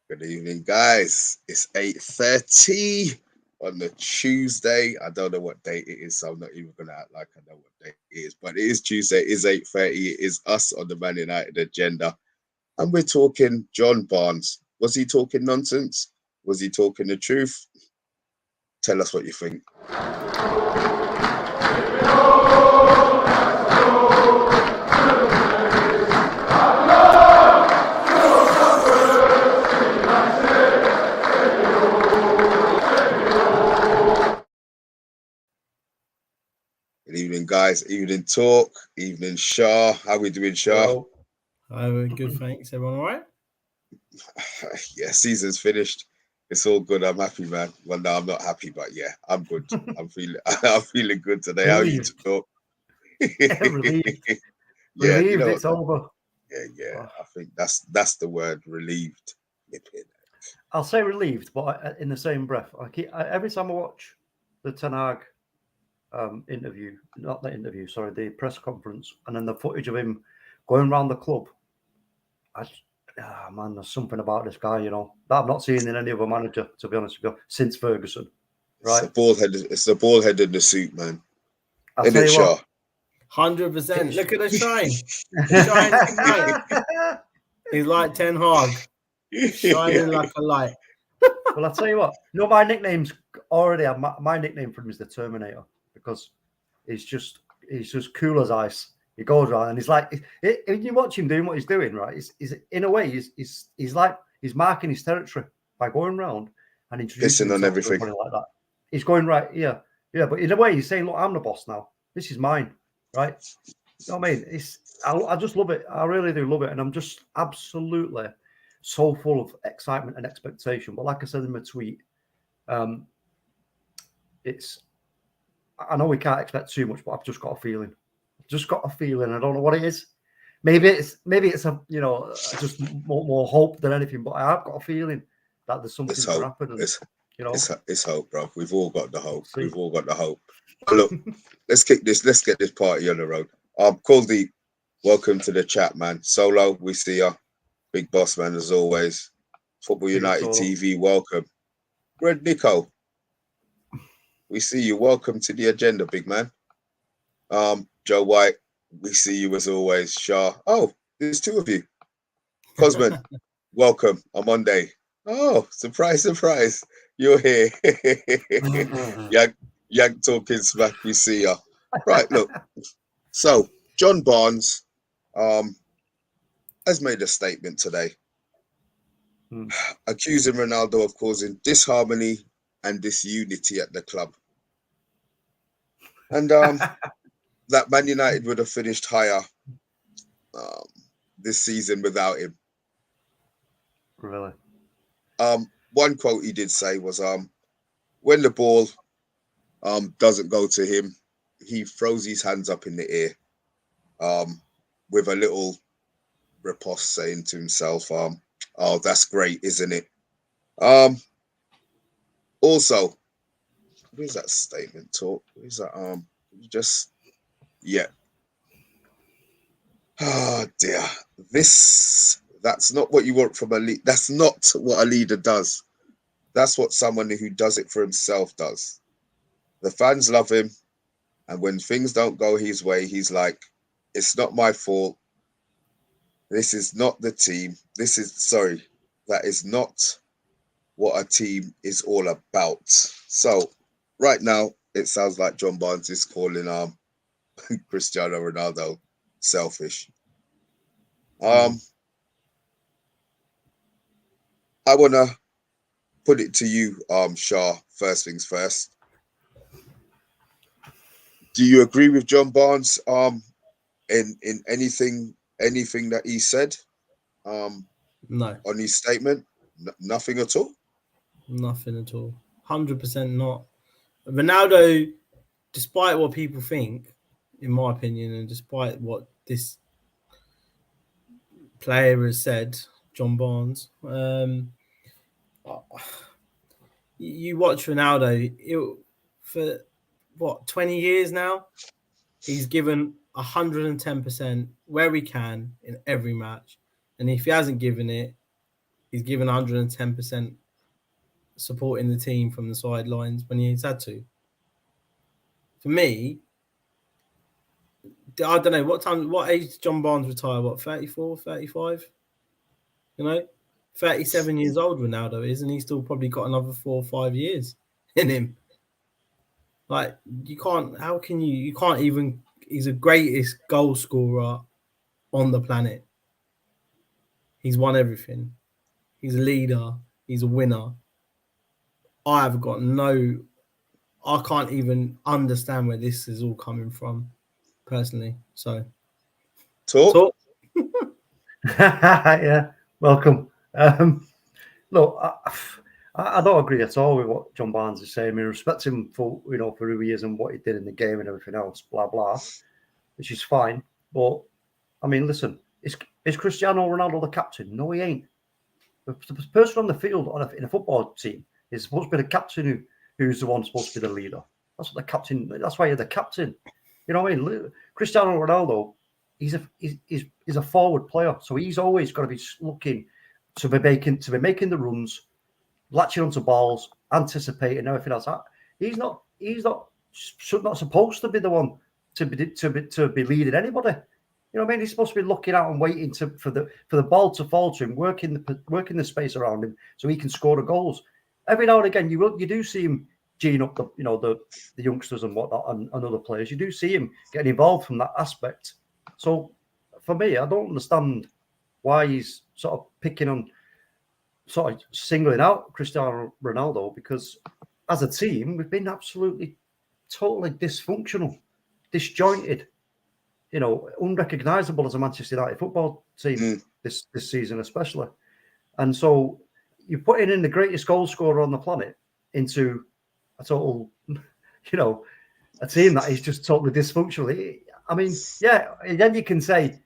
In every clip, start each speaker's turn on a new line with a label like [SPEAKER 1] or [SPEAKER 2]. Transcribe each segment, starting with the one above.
[SPEAKER 1] Good evening, guys. It's 8:30 on the Tuesday. I don't know what date it is, so I'm not even gonna act like I know what date it is. But it is Tuesday. It is 8:30. It is us on the Man United agenda, and we're talking John Barnes. Was he talking nonsense? Was he talking the truth? Tell us what you think. Good evening, guys. Evening talk. Evening Shah. How we doing, Shah?
[SPEAKER 2] I'm good, thanks. Everyone all right?
[SPEAKER 1] Yeah, season's finished. It's all good. I'm happy, man. Well, no, I'm not happy, but yeah, I'm good. I'm feeling good today. How are you talk?
[SPEAKER 3] Relieved.
[SPEAKER 1] Yeah,
[SPEAKER 3] Relieved,
[SPEAKER 1] you know,
[SPEAKER 3] it's over.
[SPEAKER 1] Yeah. I think that's the word, relieved.
[SPEAKER 3] I'll say relieved, but in the same breath, every time I watch the Ten Hag interview, not the interview, sorry, the press conference, and then the footage of him going around the club, man, there's something about this guy, that I've not seen in any other manager, to be honest with you, since Ferguson. Right?
[SPEAKER 1] It's the ball head in the suit, man.
[SPEAKER 3] I'll tell you what.
[SPEAKER 2] 100%. Look at the shine. He shines tonight. He's like Ten Hag, shining like a light.
[SPEAKER 3] Well, I'll tell you what. My nickname's already. My nickname for him is the Terminator because he's just cool as ice. He goes around and he's like, when you watch him doing what he's doing, right? He's in a way, he's like he's marking his territory by going around and introducing
[SPEAKER 1] on everything
[SPEAKER 3] like that. He's going right, yeah. But in a way, he's saying, "Look, I'm the boss now. This is mine." Right? You know what I mean? I just love it. I really do love it. And I'm just absolutely so full of excitement and expectation. But like I said in my tweet, I know we can't expect too much, but I've just got a feeling. I don't know what it is. Maybe it's a, just more hope than anything, but I have got a feeling that there's something to happen. And,
[SPEAKER 1] it's hope, bro. We've all got the hope. We've all got the hope. But look, let's get this party on the road. Kuldeep, welcome to the chat, man. Solo, we see ya. Big boss, man, as always. Football United TV, welcome. Red Nico, we see you. Welcome to the agenda, big man. Joe White, we see you as always. Shah, oh, there's two of you. Cosman, welcome. OMONDI. Oh, surprise, surprise. You're here. Yank talking smack, we see ya. Right, look. So, John Barnes has made a statement today, accusing Ronaldo of causing disharmony and disunity at the club. And that Man United would have finished higher this season without him.
[SPEAKER 3] Really?
[SPEAKER 1] One quote he did say was, when the ball doesn't go to him, he throws his hands up in the air with a little riposte saying to himself, oh, that's great, isn't it? Also, where's that statement talk? Where's that? Oh dear. That's not what you want from a leader. That's not what a leader does. That's what someone who does it for himself does. The fans love him. And when things don't go his way, he's like, it's not my fault. This is not the team. That is not what a team is all about. So right now, it sounds like John Barnes is calling Cristiano Ronaldo selfish. I want to put it to you, Shah, first things first. Do you agree with John Barnes in anything that he said?
[SPEAKER 2] No.
[SPEAKER 1] On his statement? Nothing at all?
[SPEAKER 2] Nothing at all. 100% not. Ronaldo, despite what people think, in my opinion, and despite what this player has said, John Barnes, you watch Ronaldo, for what, 20 years now, he's given 110% where he can in every match. And if he hasn't given it, he's given 110% supporting the team from the sidelines when he's had to. For me, I don't know what age did John Barnes retire? What, 34, 35? 37 years old Ronaldo is, and he's still probably got another 4 or 5 years in him. Like, you can't even, he's the greatest goal scorer on the planet. He's won everything. He's a leader. He's a winner. I can't even understand where this is all coming from, personally. So,
[SPEAKER 1] Talk.
[SPEAKER 3] Yeah, welcome. Look, I don't agree at all with what John Barnes is saying. I respect him for for who he is and what he did in the game and everything else, blah blah, which is fine. But I mean, listen, is Cristiano Ronaldo the captain? No, he ain't. The person on the field in a football team is supposed to be the captain who's the one supposed to be the leader. That's what the captain. That's why you're the captain. You know what I mean? Cristiano Ronaldo, he's a forward player, so he's always got to be looking to be making the runs, latching onto balls, anticipating everything else. He's not supposed to be the one to be leading anybody. You know what I mean? He's supposed to be looking out and waiting for the ball to fall to him, working the space around him so he can score the goals. Every now and again, you do see him geeing up the youngsters and whatnot and other players. You do see him getting involved from that aspect. So for me, I don't understand why he's sort of picking on, sort of singling out Cristiano Ronaldo, because as a team, we've been absolutely, totally dysfunctional, disjointed, unrecognisable as a Manchester United football team this season especially. And so you're putting in the greatest goal scorer on the planet into a total, a team that is just totally dysfunctional. I mean, yeah, then you can say,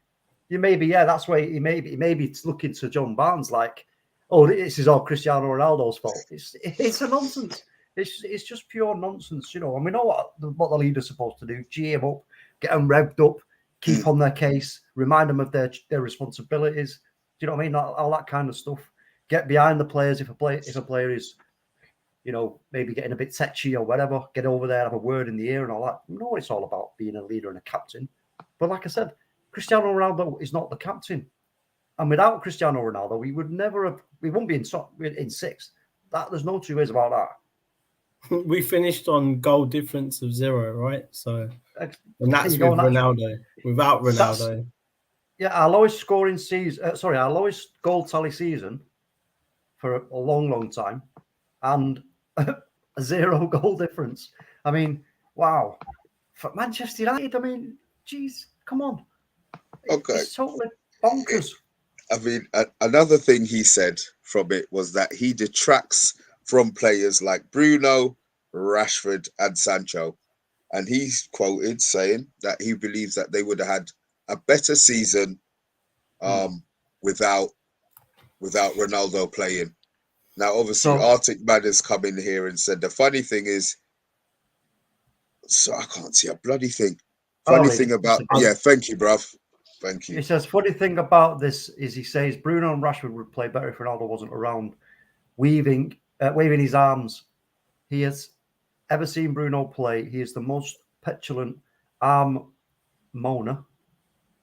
[SPEAKER 3] that's why maybe it's looking to John Barnes like, oh, this is all Cristiano Ronaldo's fault. It's a nonsense. It's just pure nonsense, And we know what the leader's supposed to do: G him up, get them revved up, keep on their case, remind them of their responsibilities. Do you know what I mean? All that kind of stuff. Get behind the players if a player is, maybe getting a bit tetchy or whatever. Get over there, have a word in the ear and all that. You know what it's all about, being a leader and a captain. But like I said, Cristiano Ronaldo is not the captain. And without Cristiano Ronaldo, we wouldn't be in sixth. There's no two ways about that.
[SPEAKER 2] We finished on goal difference of 0, right? So, and that's with Ronaldo. Without Ronaldo,
[SPEAKER 3] our lowest scoring season. Our lowest goal tally season for a long, long time, and a 0 goal difference. I mean, wow. For Manchester United, I mean, geez, come on.
[SPEAKER 1] Okay.
[SPEAKER 3] It's totally bonkers.
[SPEAKER 1] I mean, another thing he said from it was that he detracts from players like Bruno, Rashford, and Sancho. And he's quoted saying that he believes that they would have had a better season without Ronaldo playing. Now, obviously, Arctic Man has come in here and said the funny thing is, so I can't see a bloody thing. Thank you, bruv. Thank you.
[SPEAKER 3] He says, funny thing about this is he says Bruno and Rashford would play better if Ronaldo wasn't around, waving his arms. He has ever seen Bruno play. He is the most petulant arm moaner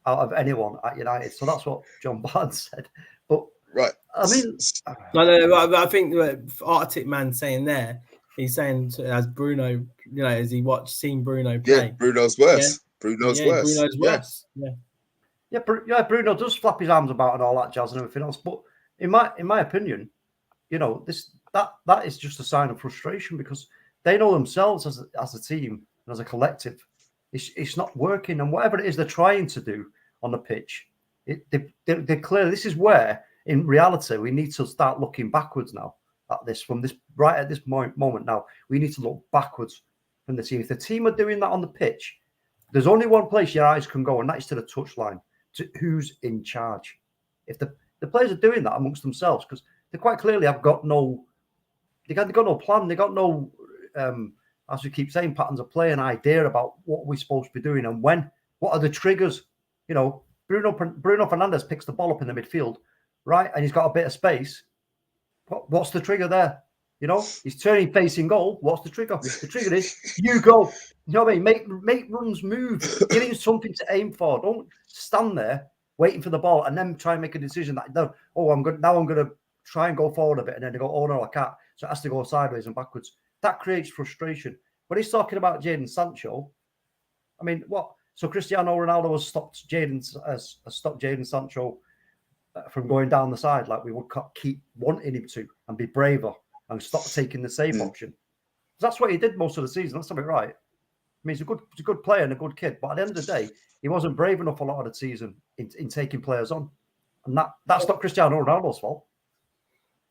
[SPEAKER 3] out of anyone at United. So that's what John Barnes said. But
[SPEAKER 1] right,
[SPEAKER 3] I mean,
[SPEAKER 2] no, I think Arctic Man saying there, he's saying as Bruno, as he seen Bruno play.
[SPEAKER 1] Yeah, Bruno's worse.
[SPEAKER 2] Yeah.
[SPEAKER 1] Bruno's worse.
[SPEAKER 3] Yeah, Bruno does flap his arms about and all that jazz and everything else. But in my opinion, that is just a sign of frustration, because they know themselves as a team and as a collective, it's not working. And whatever it is they're trying to do on the pitch, they're clear. This is where, in reality, we need to start looking backwards now at this. Right at this moment now, we need to look backwards from the team. If the team are doing that on the pitch, there's only one place your eyes can go, and that is to the touchline. To who's in charge. If the players are doing that amongst themselves, because they quite clearly have got no plan. They got no, as we keep saying, patterns of play, an idea about what we're supposed to be doing and when. What are the triggers? Bruno Fernandes picks the ball up in the midfield, right, and he's got a bit of space. What's the trigger there? You know, he's turning facing goal. What's the trigger? The trigger is you go. You know what I mean? Make runs move. Give him something to aim for. Don't stand there waiting for the ball and then try and make a decision that I'm gonna try and go forward a bit and then they go, oh no, I can't. So it has to go sideways and backwards. That creates frustration. When he's talking about Jadon Sancho, I mean, what? So Cristiano Ronaldo has stopped Jadon Sancho from going down the side like we would keep wanting him to and be braver and stop taking the safe option. That's what he did most of the season. That's something right. I mean, he's a good player and a good kid, but at the end of the day, he wasn't brave enough a lot of the season in taking players on, and that's not Cristiano Ronaldo's fault.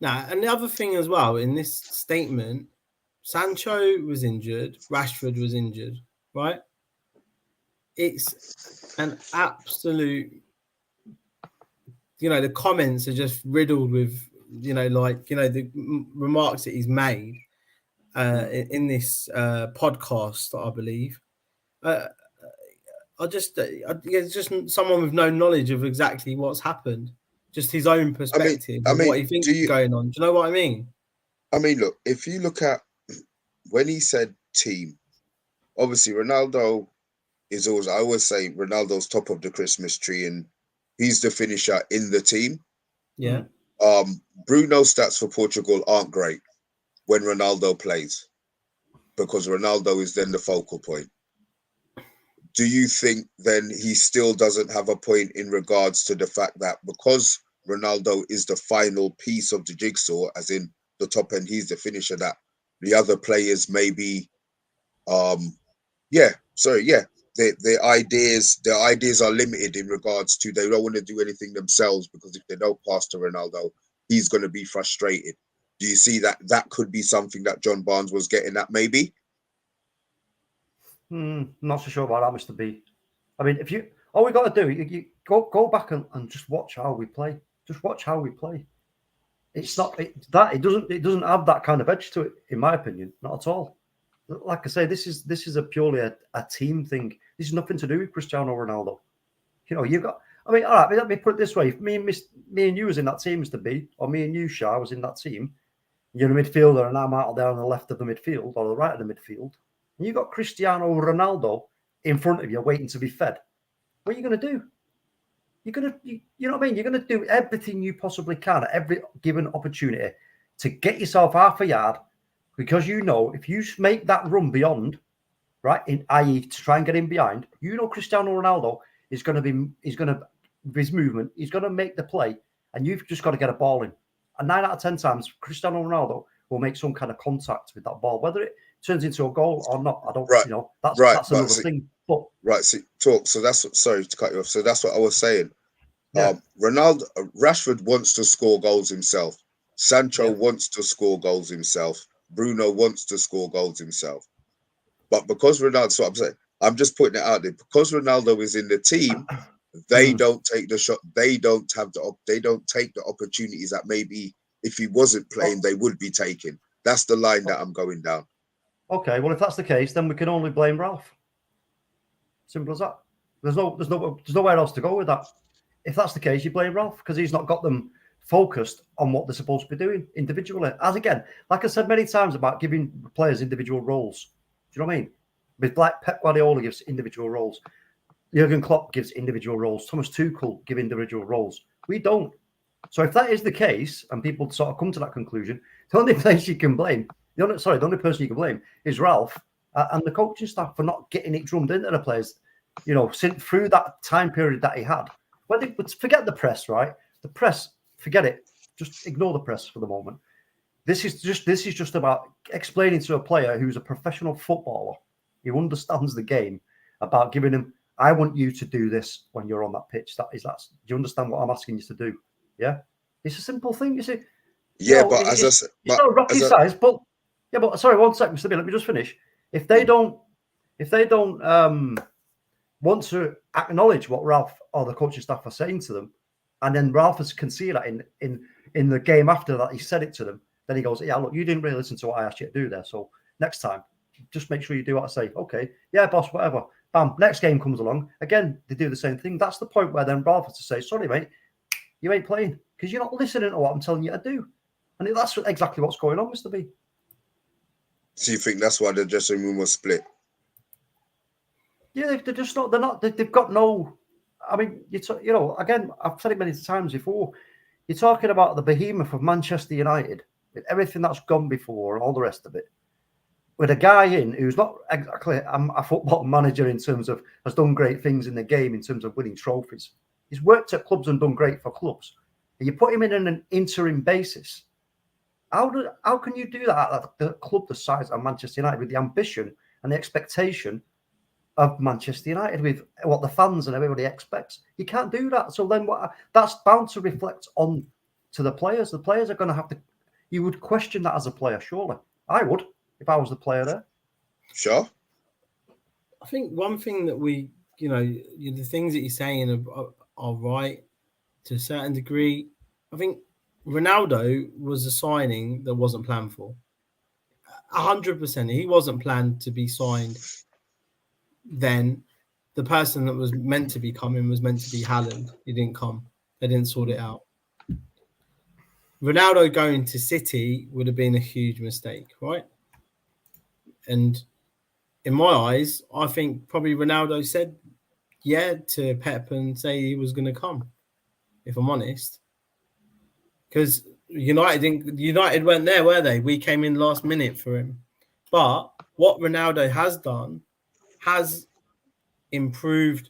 [SPEAKER 2] Nah, and the other thing as well in this statement, Sancho was injured, Rashford was injured, right? It's an absolute, the comments are just riddled with, the remarks that he's made in this podcast, I believe. It's just someone with no knowledge of exactly what's happened, just his own perspective of what he thinks is going on. Do you know what I mean?
[SPEAKER 1] I mean, look, if you look at when he said team, obviously Ronaldo is always, I always say Ronaldo's top of the Christmas tree and he's the finisher in the team.
[SPEAKER 2] Yeah.
[SPEAKER 1] Bruno's stats for Portugal aren't great when Ronaldo plays because Ronaldo is then the focal point. Do you think then he still doesn't have a point in regards to the fact that because Ronaldo is the final piece of the jigsaw, as in the top end, he's the finisher, that the other players maybe, their ideas are limited in regards to they don't want to do anything themselves because if they don't pass to Ronaldo, he's going to be frustrated. Do you see that could be something that John Barnes was getting at maybe?
[SPEAKER 3] Not so sure about that, Mr. B. I mean, all we got to do, you go back and just watch how we play. Just watch how we play. It doesn't have that kind of edge to it, in my opinion, not at all. Like I say, this is a purely a team thing. This is nothing to do with Cristiano Ronaldo. You've got. I mean, all right. Let me put it this way: if me and you was in that team, Mr. B, or me and you, SHAH, was in that team, you're a midfielder, and I'm out there on the left of the midfield or the right of the midfield. And you've got Cristiano Ronaldo in front of you waiting to be fed. What are you going to do? You know what I mean? You're going to do everything you possibly can at every given opportunity to get yourself half a yard because if you make that run beyond, right, i.e. to try and get in behind, Cristiano Ronaldo is going to, with his movement, he's going to make the play and you've just got to get a ball in. And 9 out of 10 times, Cristiano Ronaldo will make some kind of contact with that ball, whether it turns into a goal or not. I don't, that's another thing. But
[SPEAKER 1] So sorry to cut you off. So that's what I was saying. Yeah. Rashford wants to score goals himself. Sancho wants to score goals himself. Bruno wants to score goals himself. But because Ronaldo, so I'm saying, I'm just putting it out there. Because Ronaldo is in the team, they don't take the shot. They don't take the opportunities that maybe if he wasn't playing, they would be taking. That's the line that I'm going down.
[SPEAKER 3] Okay, well, if that's the case, then we can only blame Ralph. Simple as that. There's nowhere else to go with that. If that's the case, you blame Ralph because he's not got them focused on what they're supposed to be doing individually. As again, like I said many times about giving players individual roles. Do you know what I mean? With Pep Guardiola gives individual roles. Jurgen Klopp gives individual roles. Thomas Tuchel give individual roles. We don't. So if that is the case, and people sort of come to that conclusion, the only place you can blame, the only person you can blame is Ralph and the coaching staff for not getting it drummed into the players. Since through that time period that he had. Forget the press, right? The press, forget it. Just ignore the press for the moment. This is just about explaining to a player who's a professional footballer, who understands the game, about giving him, I want you to do this when you're on that pitch. Do you understand what I'm asking you to do? Yeah, it's a simple thing, you see.
[SPEAKER 1] Yeah, but as I said,
[SPEAKER 3] it's not rocket science. But sorry, 1 second, Mr. B, let me just finish. If they don't want to acknowledge what Ralph or the coaching staff are saying to them, and then Ralph can see that in the game after that he said it to them, then he goes, yeah, look, you didn't really listen to what I asked you to do there. So next time, just make sure you do what I say. Okay, yeah, boss, whatever. Bam, next game comes along. Again, they do the same thing. That's the point where then Ralph has to say, sorry, mate, you ain't playing because you're not listening to what I'm telling you to do. And that's exactly what's going on, Mr. B.
[SPEAKER 1] So you think that's why the dressing room was split?
[SPEAKER 3] Yeah, they're just not. They're not. They've got no. I mean, you know, again, I've said it many times before. You're talking about the behemoth of Manchester United, with everything that's gone before and all the rest of it, with a guy in who's not exactly a football manager in terms of has done great things in the game in terms of winning trophies. He's worked at clubs and done great for clubs. And you put him in on an interim basis. How can you do that at the club the size of Manchester United with the ambition and the expectation of Manchester United with what the fans and everybody expects? You can't do that. So then that's bound to reflect on to the players. The players are going to have to. You would question that as a player, surely. I would if I was the player there.
[SPEAKER 1] Sure.
[SPEAKER 2] I think one thing that we, the things that you're saying are right to a certain degree. I think Ronaldo was a signing that wasn't planned for. 100%. He wasn't planned to be signed. Then the person that was meant to be coming was meant to be Haaland. He didn't come. They didn't sort it out. Ronaldo going to City would have been a huge mistake, right? And in my eyes, I think probably Ronaldo said yeah to Pep and say he was going to come, if I'm honest. Because United weren't there, were they? We came in last minute for him. But what Ronaldo has done has improved,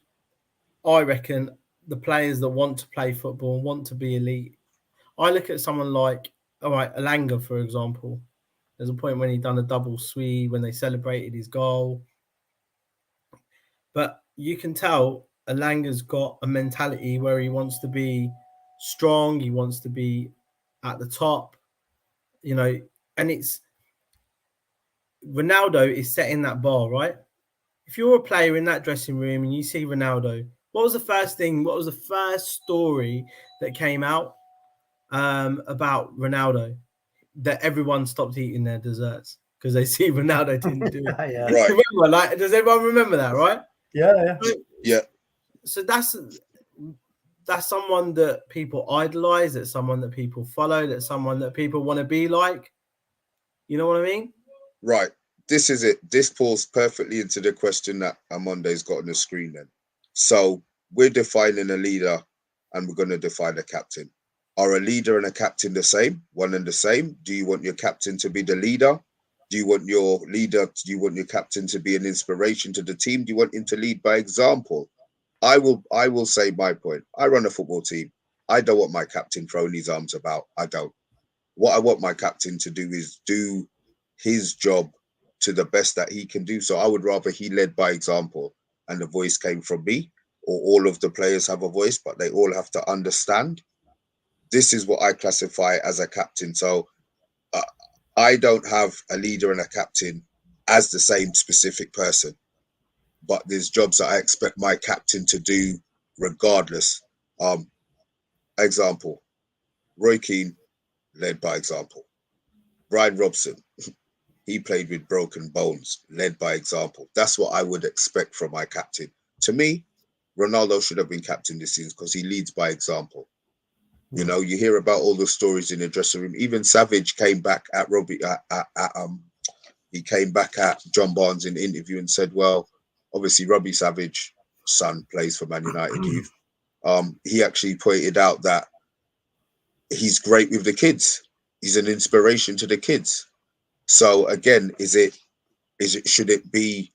[SPEAKER 2] I reckon, the players that want to play football and want to be elite. I look at someone like, all right, Elanga, for example. There's a point when he done a double sweep, when they celebrated his goal. But you can tell Elanga's got a mentality where he wants to be strong, he wants to be at the top, and it's Ronaldo is setting that bar, right? If you're a player in that dressing room and you see Ronaldo, what was the first story that came out about Ronaldo? That everyone stopped eating their desserts because they see Ronaldo didn't do it.
[SPEAKER 3] Yeah.
[SPEAKER 1] Right.
[SPEAKER 2] Remember, does everyone remember that, right?
[SPEAKER 3] Yeah.
[SPEAKER 2] So that's someone that people idolize, that's someone that people follow, that's someone that people want to be like. You know what I mean?
[SPEAKER 1] Right. This is it. This falls perfectly into the question that Amonde's got on the screen then. So we're defining a leader and we're going to define a captain. Are a leader and a captain the same? One and the same? Do you want your captain to be the leader? Do you want your captain to be an inspiration to the team? Do you want him to lead by example? I will say my point. I run a football team. I don't want my captain throwing his arms about. I don't. What I want my captain to do is do his job to the best that he can do. So I would rather he led by example and the voice came from me, or all of the players have a voice, but they all have to understand. This is what I classify as a captain. So I don't have a leader and a captain as the same specific person, but there's jobs that I expect my captain to do regardless. Example, Roy Keane led by example. Brian Robson, he played with broken bones, led by example. That's what I would expect from my captain. To me, Ronaldo should have been captain this season because he leads by example. You know, you hear about all the stories in the dressing room. Even Savage came back at he came back at John Barnes in the interview and said, well, obviously Robbie Savage's son plays for Man United youth. He actually pointed out that he's great with the kids. He's an inspiration to the kids. So again, should it be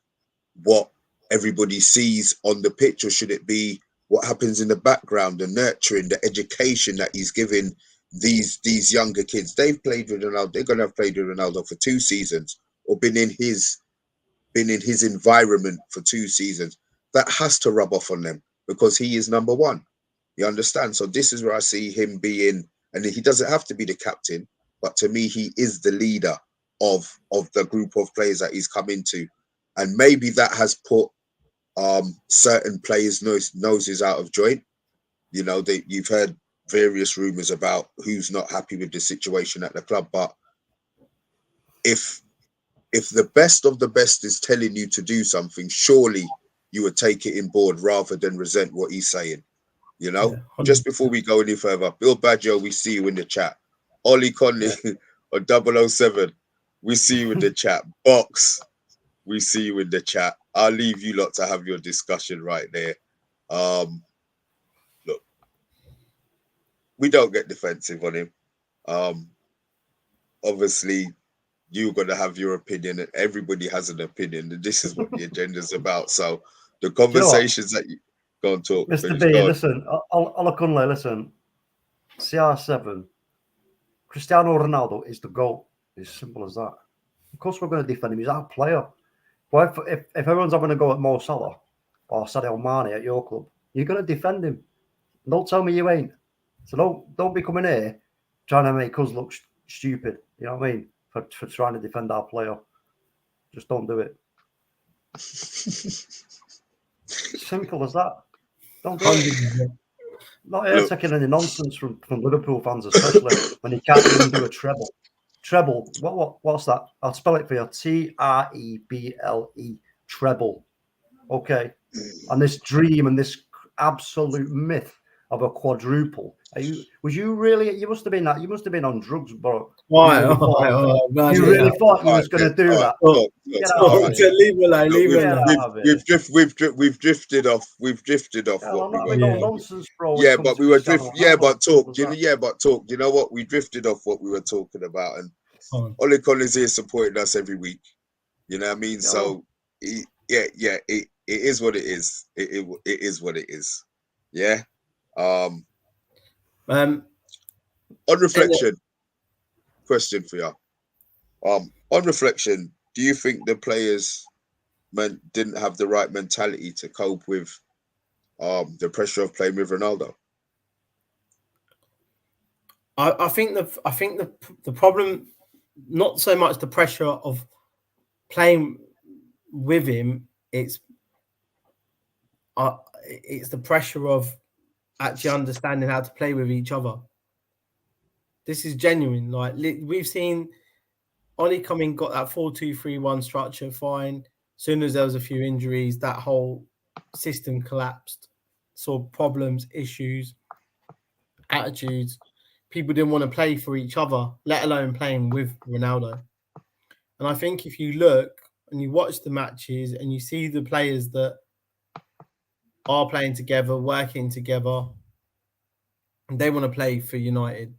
[SPEAKER 1] what everybody sees on the pitch, or should it be what happens in the background, the nurturing, the education that he's giving these younger kids? They've played with Ronaldo. They're going to have played with Ronaldo for 2 seasons, or been in his environment for 2 seasons. That has to rub off on them because he is number one. You understand? So this is where I see him being, and he doesn't have to be the captain, but to me, he is the leader of the group of players that he's come into. And maybe that has put certain players' noses out of joint. You know, you've heard various rumors about who's not happy with the situation at the club. But if the best of the best is telling you to do something, surely you would take it in board rather than resent what he's saying. You know,
[SPEAKER 2] Yeah,
[SPEAKER 1] just before we go any further, Bill Badger, we see you in the chat. Ollie Conley or 007, we see you in the chat. Box, we see you in the chat. I'll leave you lot to have your discussion right there. Look, we don't get defensive on him. Obviously, you're going to have your opinion, and everybody has an opinion, and this is what the agenda's about. So the conversations that you go and talk,
[SPEAKER 3] Mr.
[SPEAKER 1] finish,
[SPEAKER 3] B,
[SPEAKER 1] go on.
[SPEAKER 3] listen, Ollie Conley, listen. CR7, Cristiano Ronaldo is the GOAT. It's simple as that. Of course, we're going to defend him. He's our player. But if everyone's having a go at Mo Salah or Sadio Mane at your club, you're going to defend him. Don't tell me you ain't. So don't be coming here trying to make us look stupid. You know what I mean? For trying to defend our player. Just don't do it. Simple as that. Don't do it. Not here taking any nonsense from Liverpool fans, especially when he can't even do a treble. Treble. What's that? I'll spell it for you. Treble. Treble. Okay. And this dream and this absolute myth of a quadruple. You must have been on drugs, bro.
[SPEAKER 2] Why?
[SPEAKER 3] You really thought you was going to do that?
[SPEAKER 2] Leave it alone. Leave it alone.
[SPEAKER 1] We've drifted off. We've drifted off what we were.
[SPEAKER 3] No nonsense, bro.
[SPEAKER 1] Yeah, but we were but talk. You know what? We drifted off what we were talking about, and Ollie Collins here supporting us every week. You know what I mean?
[SPEAKER 3] Yeah.
[SPEAKER 1] So it is what it is. It is what it is. Yeah. On reflection, question for you. On reflection, do you think the players didn't have the right mentality to cope with the pressure of playing with Ronaldo?
[SPEAKER 2] I think the problem, not so much the pressure of playing with him, it's the pressure of actually understanding how to play with each other. This is genuine. Like, we've seen Ollie come in, got that 4-2-3-1 structure, fine. As soon as there was a few injuries, that whole system collapsed. Saw problems, issues, attitudes. People didn't want to play for each other, let alone playing with Ronaldo. And I think if you look and you watch the matches and you see the players that are playing together, working together, and they want to play for United.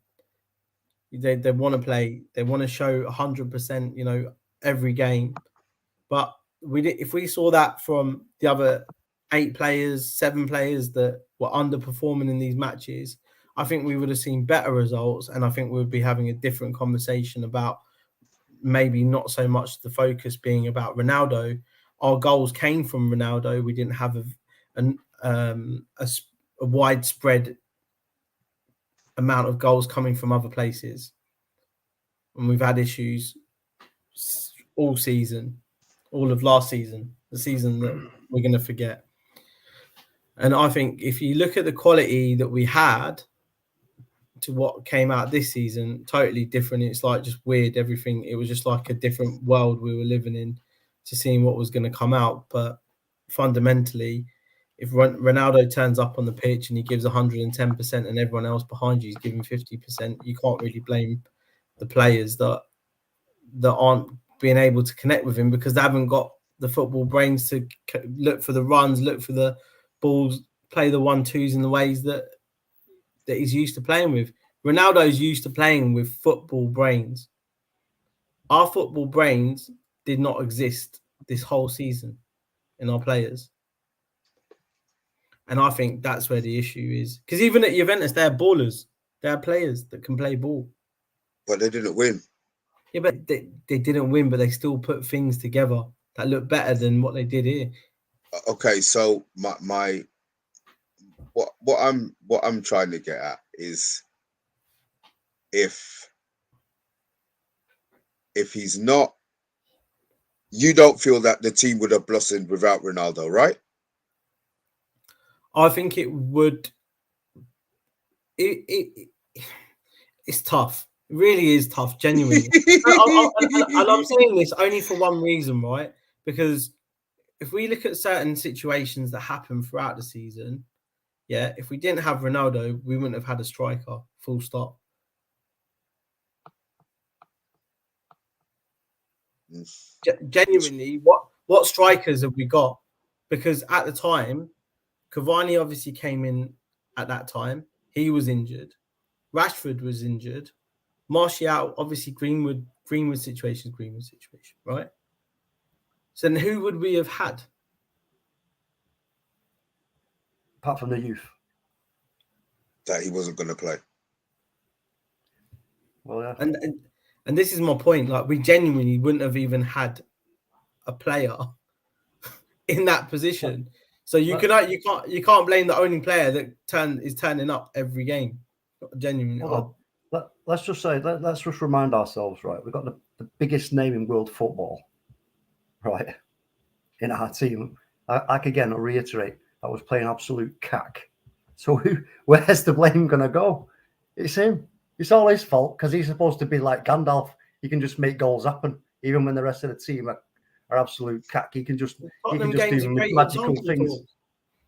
[SPEAKER 2] They want to play. They want to show 100%, every game. But if we saw that from the other 8 players, 7 players that were underperforming in these matches, I think we would have seen better results, and I think we would be having a different conversation about maybe not so much the focus being about Ronaldo. Our goals came from Ronaldo. We didn't have a widespread amount of goals coming from other places, and we've had issues all season, all of last season, the season that we're going to forget. And I think if you look at the quality that we had to what came out this season, totally different. It's like just weird, everything. It was just like a different world we were living in to seeing what was going to come out. But fundamentally, if Ronaldo turns up on the pitch and he gives 110% and everyone else behind you is giving 50%, you can't really blame the players that aren't being able to connect with him because they haven't got the football brains to look for the runs, look for the balls, play the 1-2s in the ways that he's used to playing with. Ronaldo's used to playing with football brains. Our football brains did not exist this whole season in our players. And I think that's where the issue is. Because even at Juventus, they're ballers. They're players that can play ball.
[SPEAKER 1] But they didn't win.
[SPEAKER 2] Yeah, but they didn't win, but they still put things together that look better than what they did here.
[SPEAKER 1] Okay, so what I'm trying to get at is if he's not, you don't feel that the team would have blossomed without Ronaldo, right?
[SPEAKER 2] I think it would. It's tough. It really is tough, genuinely. and I'm saying this only for one reason, right? Because if we look at certain situations that happen throughout the season, yeah, if we didn't have Ronaldo, we wouldn't have had a striker, full stop. Genuinely, what strikers have we got? Because at the time, Cavani obviously came in at that time. He was injured. Rashford was injured. Martial, obviously Greenwood situation, right? So then who would we have had?
[SPEAKER 3] Apart from the youth.
[SPEAKER 1] That he wasn't going to play.
[SPEAKER 3] Well, yeah.
[SPEAKER 2] And this is my point. Like, we genuinely wouldn't have even had a player in that position. So you can't blame the only player that is turning up every game. Genuinely.
[SPEAKER 3] Let's just say, let's just remind ourselves, right? We've got the biggest name in world football, right, in our team. I can again reiterate, that was playing absolute cack. So where's the blame going to go? It's him. It's all his fault because he's supposed to be like Gandalf. He can just make goals happen, even when the rest of the team are absolute cack. He can just do magical things. Do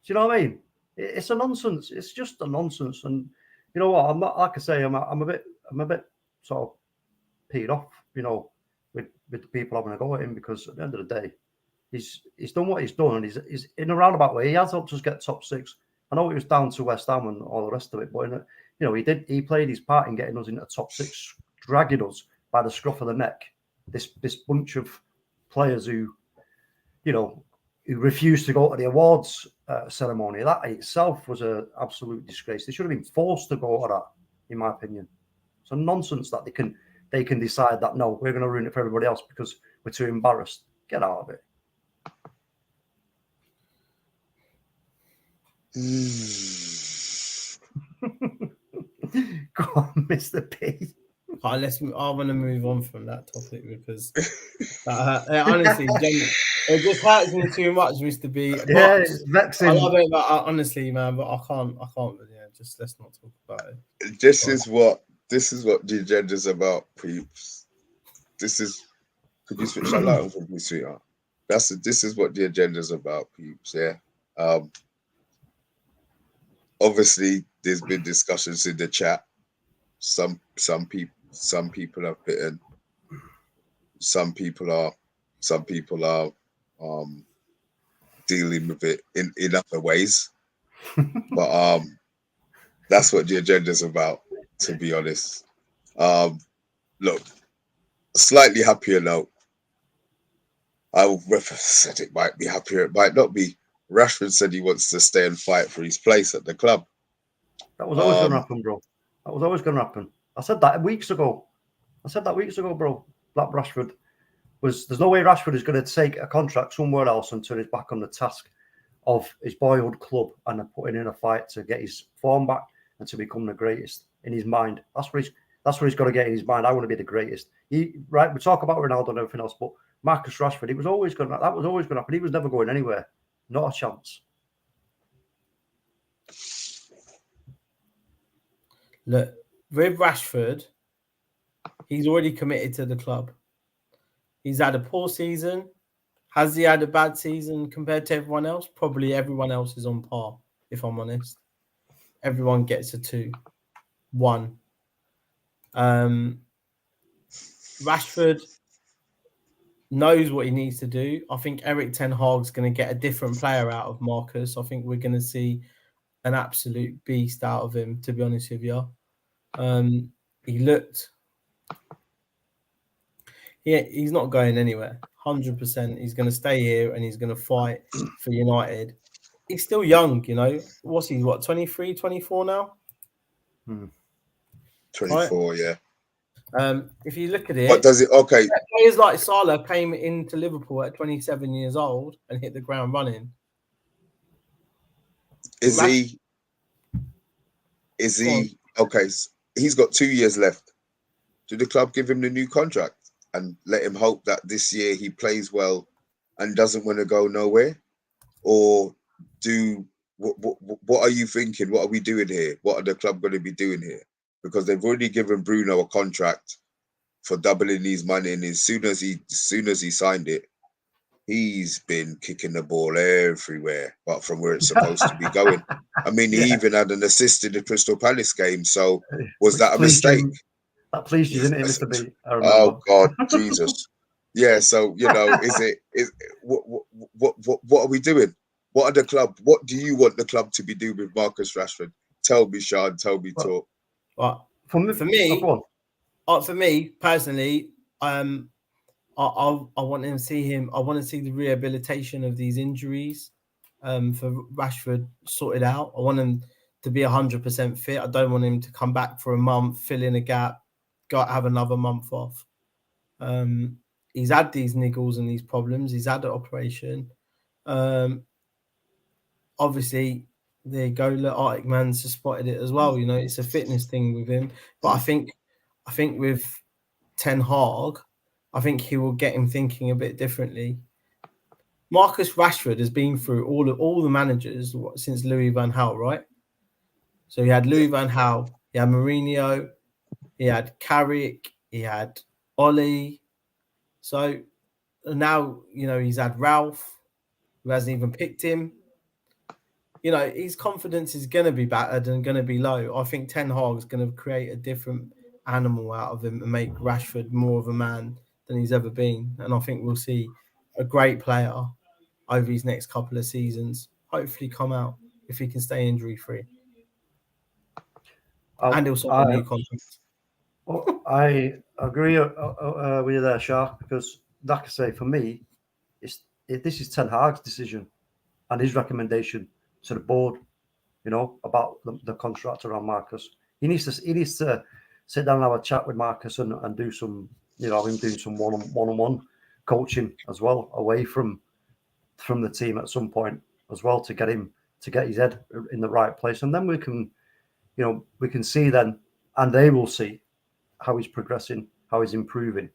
[SPEAKER 3] you know what I mean? It's a nonsense. It's just a nonsense. And you know what? I'm not, like I say, I'm a bit sort of peed off, you know, with the people having a go at him, because at the end of the day, he's done what he's done, and he's in a roundabout way. He has helped us get top 6. I know it was down to West Ham and all the rest of it, but he played his part in getting us into top 6, dragging us by the scruff of the neck. This bunch of players who refused to go to the awards ceremony. That itself was an absolute disgrace. They should have been forced to go to that, in my opinion. It's a nonsense that they can decide that, no, we're going to ruin it for everybody else because we're too embarrassed. Get out of it. Go on, Mr. P.
[SPEAKER 2] I want to move on from that topic because honestly, it just hurts me too much, Mr. B.
[SPEAKER 3] Yeah, it's vexing.
[SPEAKER 2] I love it, but honestly, man, but I can't. Yeah, just let's not talk about it.
[SPEAKER 1] This is what the agenda's about, peeps. Could you switch that light on for me, sweetheart? This is what the agenda's about, peeps. Yeah. Obviously, there's been discussions in the chat. Some people are bitten. Some people are dealing with it in other ways. But that's what the agenda's about, to be honest. Look, a slightly happier note. I said it might be happier, it might not be. Rashford said he wants to stay and fight for his place at the club.
[SPEAKER 3] That was always going to happen, bro. That was always going to happen. I said that weeks ago, bro. That Rashford there's no way Rashford is going to take a contract somewhere else and turn his back on the task of his boyhood club and putting in a fight to get his form back and to become the greatest in his mind. That's what he's got to get in his mind. I want to be the greatest. We talk about Ronaldo and everything else, but Marcus Rashford, that was always going to happen. He was never going anywhere. Not a chance.
[SPEAKER 2] Look, with Rashford, he's already committed to the club. He's had a poor season. Has he had a bad season compared to everyone else? Probably everyone else is on par, if I'm honest. Everyone gets a 2. 1. Rashford knows what he needs to do. I think Eric Ten Hag's going to get a different player out of Marcus. I think we're going to see an absolute beast out of him, to be honest with you. He's not going anywhere. 100%. He's going to stay here and he's going to fight for United. He's still young, you know. What's he, 23, 24 now?
[SPEAKER 1] 24, right? Yeah.
[SPEAKER 2] If you look at it,
[SPEAKER 1] what does it? Okay,
[SPEAKER 2] players like Salah came into Liverpool at 27 years old and hit the ground running.
[SPEAKER 1] Is he okay? He's got 2 years left. Do the club give him the new contract and let him hope that this year he plays well and doesn't want to go nowhere, or what are you thinking? What are we doing here? What are the club going to be doing here? Because they've already given Bruno a contract for doubling his money, and as soon as he signed it, he's been kicking the ball everywhere, but from where it's supposed to be going. I mean, he even had an assist in the Crystal Palace game. So was that a mistake?
[SPEAKER 3] That pleased you, didn't it, Mr. B?
[SPEAKER 1] Oh God, Jesus! Yeah, so what are we doing? What do you want the club to be doing with Marcus Rashford? Tell me, Sean. Tell me, talk.
[SPEAKER 2] Well,
[SPEAKER 3] For
[SPEAKER 2] me personally, I want him to see him. I want to see the rehabilitation of these injuries, for Rashford sorted out. I want him to be 100% fit. I don't want him to come back for a month, fill in a gap, have another month off. He's had these niggles and these problems. He's had an operation. Obviously, there you go. Look, Arctic Man's just spotted it as well. It's a fitness thing with him. But I think with Ten Hag, I think he will get him thinking a bit differently. Marcus Rashford has been through all the managers since Louis van Gaal, right? So he had Louis van Gaal, he had Mourinho, he had Carrick, he had Ollie. So now, he's had Ralph, who hasn't even picked him. His confidence is going to be battered and going to be low. I think Ten Hag is going to create a different animal out of him and make Rashford more of a man than he's ever been. And I think we'll see a great player over his next couple of seasons, hopefully come out if he can stay injury-free. And he'll sign a new contract.
[SPEAKER 3] Well, I agree with you there, SHAH, because like I say, for me, this is Ten Hag's decision and his recommendation to the board, about the contract around Marcus. He needs to sit down and have a chat with Marcus and do some, him doing some one-on-one coaching as well, away from the team at some point as well, to get his head in the right place. And then we can see then, and they will see how he's progressing, how he's improving.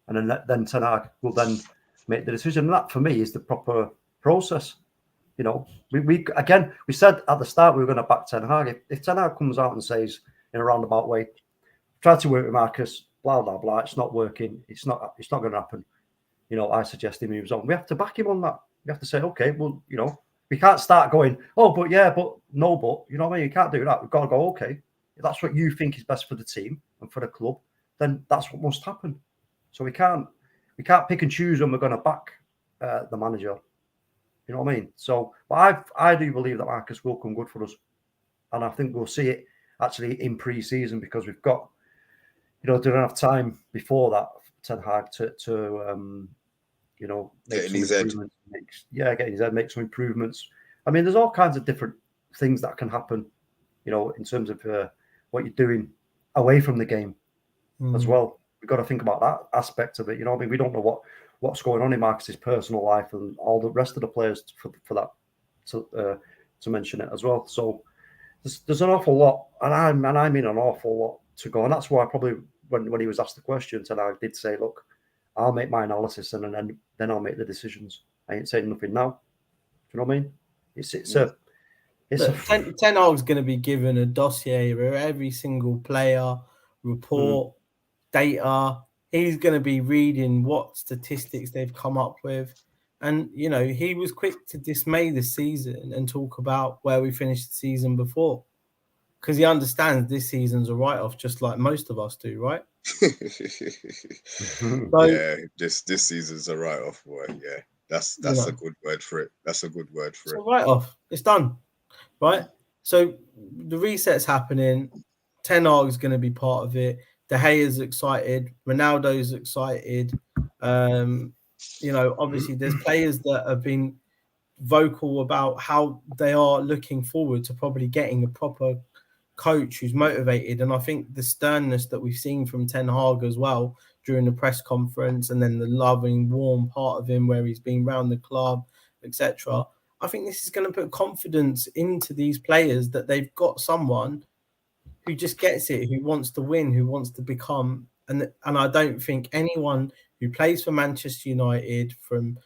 [SPEAKER 3] And then Ten Hag will then make the decision. And that for me is the proper process. We said at the start we were going to back Ten Hag. If Ten Hag comes out and says in a roundabout way, try to work with Marcus, blah blah blah, it's not working, it's not going to happen. I suggest he moves on. We have to back him on that. We have to say, okay, well, we can't start going, oh, but yeah, but no, but you know what I mean? You can't do that. We've got to go, okay, if that's what you think is best for the team and for the club, then that's what must happen. So we can't pick and choose when we're going to back the manager. You know what I mean? So, but I do believe that Marcus will come good for us, and I think we'll see it actually in pre-season, because we've got, don't have time before that Ten Hag to make some improvements. Getting his head, make some improvements. I mean, there's all kinds of different things that can happen, in terms of what you're doing away from the game as well. We've got to think about that aspect of it. I mean, we don't know what's going on in Marcus's personal life and all the rest of the players for that to mention it as well. So there's an awful lot, and I mean an awful lot to go. And that's why probably when he was asked the question, and I did say, look, I'll make my analysis and then I'll make the decisions. I ain't saying nothing now. Do you know what I mean?
[SPEAKER 2] Ten Hag's going to be given a dossier where every single player, report, data. He's going to be reading what statistics they've come up with. And, he was quick to dismay this season and talk about where we finished the season before. Because he understands this season's a write-off, just like most of us do, right?
[SPEAKER 1] Yeah, this season's a write-off, boy. Yeah, that's a good word for it. That's a good word for it.
[SPEAKER 2] It's a write-off. It's done, right? So the reset's happening. Ten Hag's going to be part of it. De Gea's excited. Ronaldo's excited. Obviously there's players that have been vocal about how they are looking forward to probably getting a proper coach who's motivated. And I think the sternness that we've seen from Ten Hag as well during the press conference, and then the loving, warm part of him where he's been around the club, etc. I think this is going to put confidence into these players that they've got someone who just gets it, who wants to win, who wants to become. And I don't think anyone who plays for Manchester United from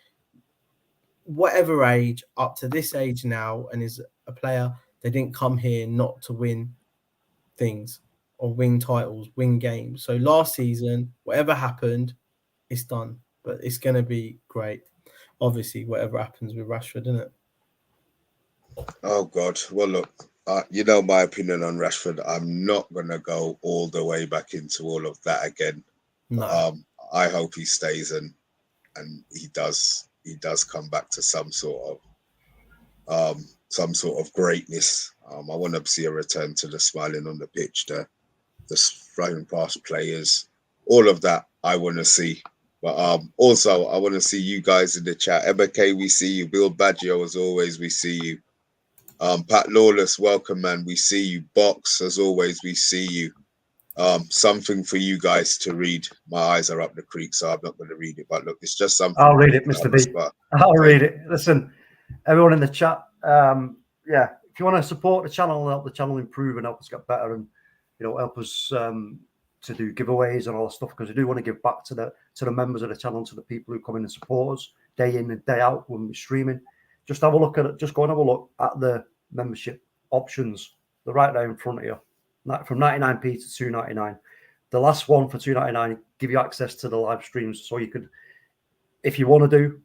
[SPEAKER 2] whatever age up to this age now and is a player, they didn't come here not to win things or win titles, win games. So last season, whatever happened, it's done. But it's going to be great. Obviously, whatever happens with Rashford, isn't it?
[SPEAKER 1] Oh, God. Well, look, my opinion on Rashford. I'm not going to go all the way back into all of that again.
[SPEAKER 2] No.
[SPEAKER 1] I hope he stays and and he does come back to some sort of greatness. I want to see a return to the smiling on the pitch, the throwing past players, all of that I want to see. But also I want to see you guys in the chat. Emma K, we see you. Bill Baggio, as always, we see you. Pat Lawless, welcome, man. We see you. Box, as always, we see you. Something for you guys to read. My eyes are up the creek, so I'm not going to read it. But look, it's just something.
[SPEAKER 3] I'll read it, Mr. B. I'll read it. Listen, everyone in the chat, yeah, if you want to support the channel and help the channel improve and help us get better, and help us to do giveaways and all that stuff, because we do want to give back to the members of the channel, to the people who come in and support us day in and day out when we're streaming. Just have a look at it. Just go and have a look at the membership options. They're right there in front of you. From 99p to 2.99. The last one for 2.99 give you access to the live streams, so you could, if you want to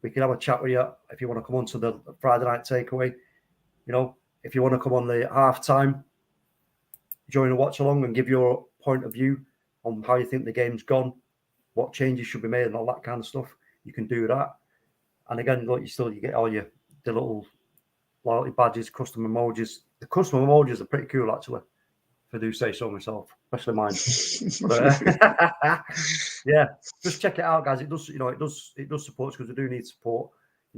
[SPEAKER 3] we can have a chat with you. If you want to come on to the Friday night takeaway, if you want to come on the halftime, join a watch along and give your point of view on how you think the game's gone, what changes should be made, and all that kind of stuff, you can do that. And again, look, you get all the little loyalty badges, custom emojis. The custom emojis are pretty cool, actually, if I do say so myself, especially mine. But, yeah, just check it out, guys. It does, it does support us, because we do need support,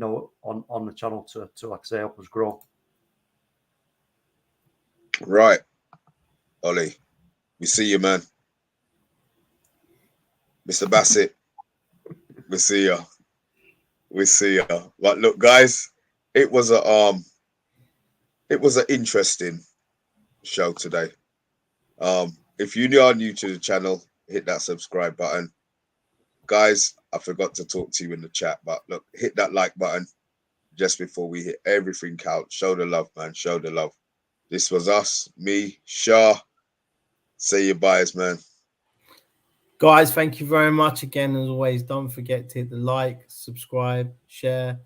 [SPEAKER 3] on the channel to like I say, help us grow.
[SPEAKER 1] Right, Ollie, we see you, man. Mr. Bassett, we see you. We see you. But look, guys, it was an interesting show today. If you are new to the channel, hit that subscribe button. Guys, I forgot to talk to you in the chat, but look, hit that like button just before we hit everything out. Show the love, man. Show the love. This was us, me, Shah. Say your byes, man.
[SPEAKER 2] Guys, thank you very much again. As always, don't forget to hit the like, subscribe, share,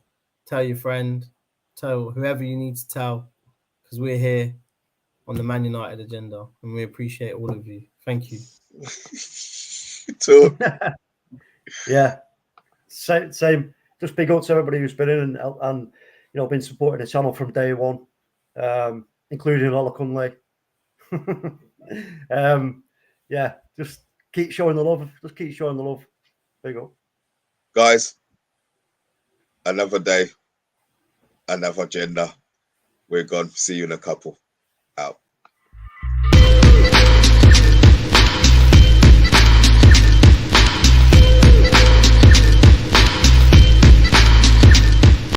[SPEAKER 2] tell your friend, tell whoever you need to tell, because we're here on the Man United agenda, and we appreciate all of you. Thank you.
[SPEAKER 3] Yeah, same. Just big up to everybody who's been in and been supporting the channel from day one, including Ola Kunle. Yeah, just keep showing the love. Just keep showing the love. Big up,
[SPEAKER 1] guys. Another day, another agenda. We're gone. See you in a couple. Out.